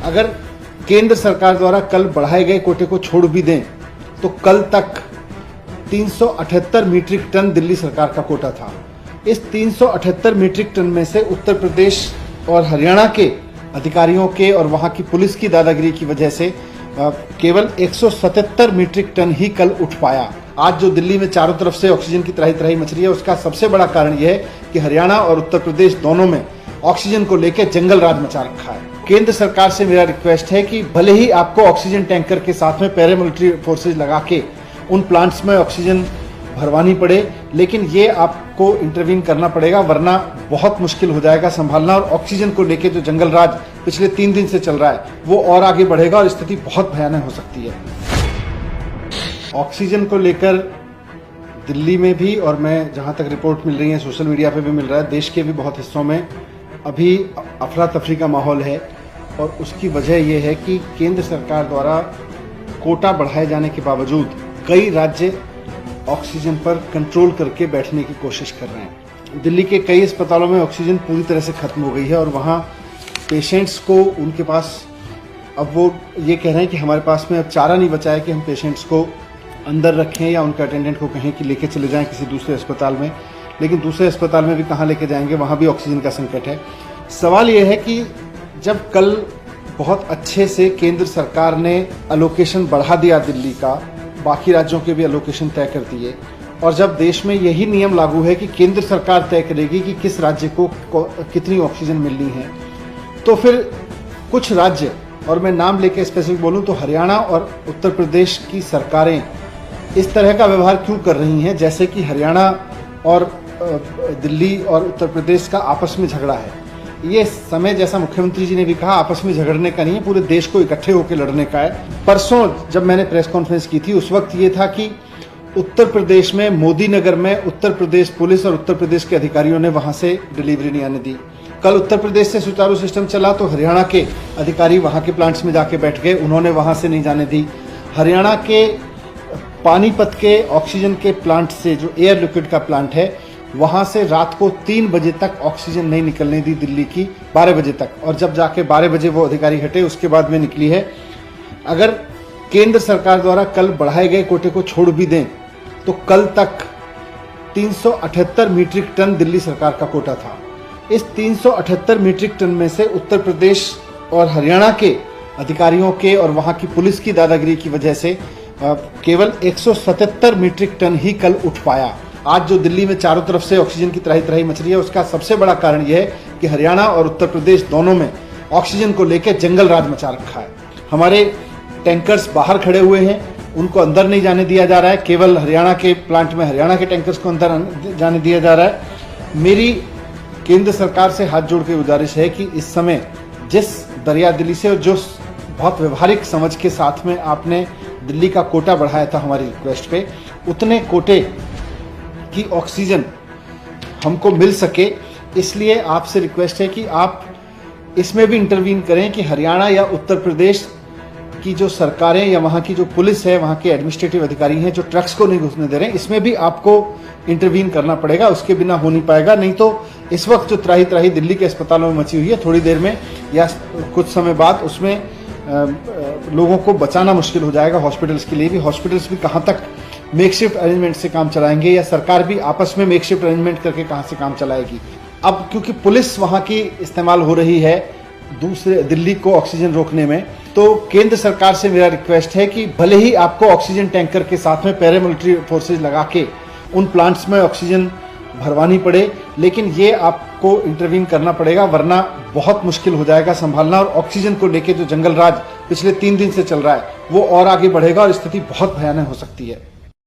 अगर केंद्र सरकार द्वारा कल बढ़ाए गए कोटे को छोड़ भी दें तो कल तक 378 मीट्रिक टन दिल्ली सरकार का कोटा था। इस 378 मीट्रिक टन में से उत्तर प्रदेश और हरियाणा के अधिकारियों के और वहां की पुलिस की दादागिरी की वजह से केवल 177 मीट्रिक टन ही कल उठ पाया। आज जो दिल्ली में चारों तरफ से ऑक्सीजन की त्राही त्राही मच रही है, उसका सबसे बड़ा कारण यह है कि हरियाणा और उत्तर प्रदेश दोनों में ऑक्सीजन को लेकर जंगल राज मचा रखा है। केंद्र सरकार से मेरा रिक्वेस्ट है कि भले ही आपको ऑक्सीजन टैंकर के साथ में पैरामिलिट्री फोर्सेज लगा के उन प्लांट्स में ऑक्सीजन भरवानी पड़े, लेकिन ये आपको इंटरवीन करना पड़ेगा, वरना बहुत मुश्किल हो जाएगा संभालना। और ऑक्सीजन को लेकर जो जंगल राज पिछले 3 दिन से चल रहा है वो और आगे बढ़ेगा और स्थिति बहुत भयानक हो सकती है। ऑक्सीजन को लेकर दिल्ली में भी, और मैं जहां तक रिपोर्ट मिल रही है सोशल मीडिया पे भी मिल रहा है, देश के भी बहुत हिस्सों में अभी अफरा तफरी का माहौल है। और उसकी वजह यह है कि केंद्र सरकार द्वारा कोटा बढ़ाए जाने के बावजूद कई राज्य ऑक्सीजन पर कंट्रोल करके बैठने की कोशिश कर रहे हैं। दिल्ली के कई अस्पतालों में ऑक्सीजन पूरी तरह से खत्म हो गई है और वहाँ पेशेंट्स को उनके पास, अब वो ये कह रहे हैं कि हमारे पास में अब चारा नहीं बचा है कि हम पेशेंट्स को अंदर रखें या उनके अटेंडेंट को कहें कि लेके चले जाएं किसी दूसरे अस्पताल में, लेकिन दूसरे अस्पताल में भी कहाँ लेके जाएंगे, वहाँ भी ऑक्सीजन का संकट है। सवाल ये है कि जब कल बहुत अच्छे से केंद्र सरकार ने अलोकेशन बढ़ा दिया दिल्ली का, बाकी राज्यों के भी अलोकेशन तय कर दिए, और जब देश में यही नियम लागू है कि केंद्र सरकार तय करेगी कि किस राज्य को कितनी ऑक्सीजन मिलनी है, तो फिर कुछ राज्य, और मैं नाम लेके स्पेसिफिक बोलूं तो हरियाणा और उत्तर प्रदेश की सरकारें इस तरह का व्यवहार क्यों कर रही हैं जैसे कि हरियाणा और दिल्ली और उत्तर प्रदेश का आपस में झगड़ा है। ये समय, जैसा मुख्यमंत्री जी ने भी कहा, आपस में झगड़ने का नहीं है, पूरे देश को इकट्ठे होकर लड़ने का है। परसों जब मैंने प्रेस कॉन्फ्रेंस की थी उस वक्त ये था कि उत्तर प्रदेश में मोदी नगर में उत्तर प्रदेश पुलिस और उत्तर प्रदेश के अधिकारियों ने वहां से डिलीवरी नहीं आने दी। कल उत्तर प्रदेश से सुचारू सिस्टम चला तो हरियाणा के अधिकारी वहां के प्लांट्स में जाके बैठ गए, उन्होंने वहां से नहीं जाने दी। हरियाणा के पानीपत के ऑक्सीजन के प्लांट से, जो एयर लिक्विड का प्लांट है, वहां से रात को 3 बजे तक ऑक्सीजन नहीं निकलने दी दिल्ली की, 12 बजे तक, और जब जाके 12 बजे वो अधिकारी हटे उसके बाद में निकली है। अगर केंद्र सरकार द्वारा कल बढ़ाए गए कोटे को छोड़ भी दें तो कल तक 378 मीट्रिक टन दिल्ली सरकार का कोटा था। इस 378 मीट्रिक टन में से उत्तर प्रदेश और हरियाणा के अधिकारियों के और वहां की पुलिस की दादागिरी की वजह से केवल 177 मीट्रिक टन ही कल उठ पाया। आज जो दिल्ली में चारों तरफ से ऑक्सीजन की त्राही त्राही मच रही है, उसका सबसे बड़ा कारण यह है कि हरियाणा और उत्तर प्रदेश दोनों में ऑक्सीजन को लेकर जंगल राज मचा रखा है। हमारे टैंकर्स बाहर खड़े हुए हैं, उनको अंदर नहीं जाने दिया जा रहा है, केवल हरियाणा के प्लांट में हरियाणा के टैंकर्स को अंदर जाने दिया जा रहा है। मेरी केंद्र सरकार से हाथ जोड़ के गुजारिश है कि इस समय जिस दरिया दिल्ली से और जो बहुत व्यवहारिक समझ के साथ में आपने दिल्ली का कोटा बढ़ाया था हमारी रिक्वेस्ट पे, उतने कोटे की ऑक्सीजन हमको मिल सके, इसलिए आपसे रिक्वेस्ट है कि आप इसमें भी इंटरवीन करें कि हरियाणा या उत्तर प्रदेश की जो सरकारें या वहाँ की जो पुलिस है, वहाँ के एडमिनिस्ट्रेटिव अधिकारी हैं जो ट्रक्स को नहीं घुसने दे रहे हैं, इसमें भी आपको इंटरवीन करना पड़ेगा, उसके बिना हो नहीं पाएगा। नहीं तो इस वक्त जो त्राही त्राही दिल्ली के अस्पतालों में मची हुई है, थोड़ी देर में या कुछ समय बाद उसमें लोगों को बचाना मुश्किल हो जाएगा। हॉस्पिटल्स के लिए भी, हॉस्पिटल्स भी कहाँ तक मेकशिफ्ट अरेंजमेंट से काम चलाएंगे, या सरकार भी आपस में मेकशिफ्ट अरेंजमेंट करके कहाँ से काम चलाएगी। अब क्योंकि पुलिस वहाँ की इस्तेमाल हो रही है दूसरे दिल्ली को ऑक्सीजन रोकने में, तो केंद्र सरकार से मेरा रिक्वेस्ट है कि भले ही आपको ऑक्सीजन टैंकर के साथ में पैरामिलिट्री फोर्सेज लगा के उन प्लांट्स में ऑक्सीजन भरवानी पड़े, लेकिन ये आपको इंटरवीन करना पड़ेगा, वरना बहुत मुश्किल हो जाएगा संभालना। और ऑक्सीजन को लेकर जो जंगल राज पिछले 3 दिन से चल रहा है वो और आगे बढ़ेगा और स्थिति बहुत भयानक हो सकती है।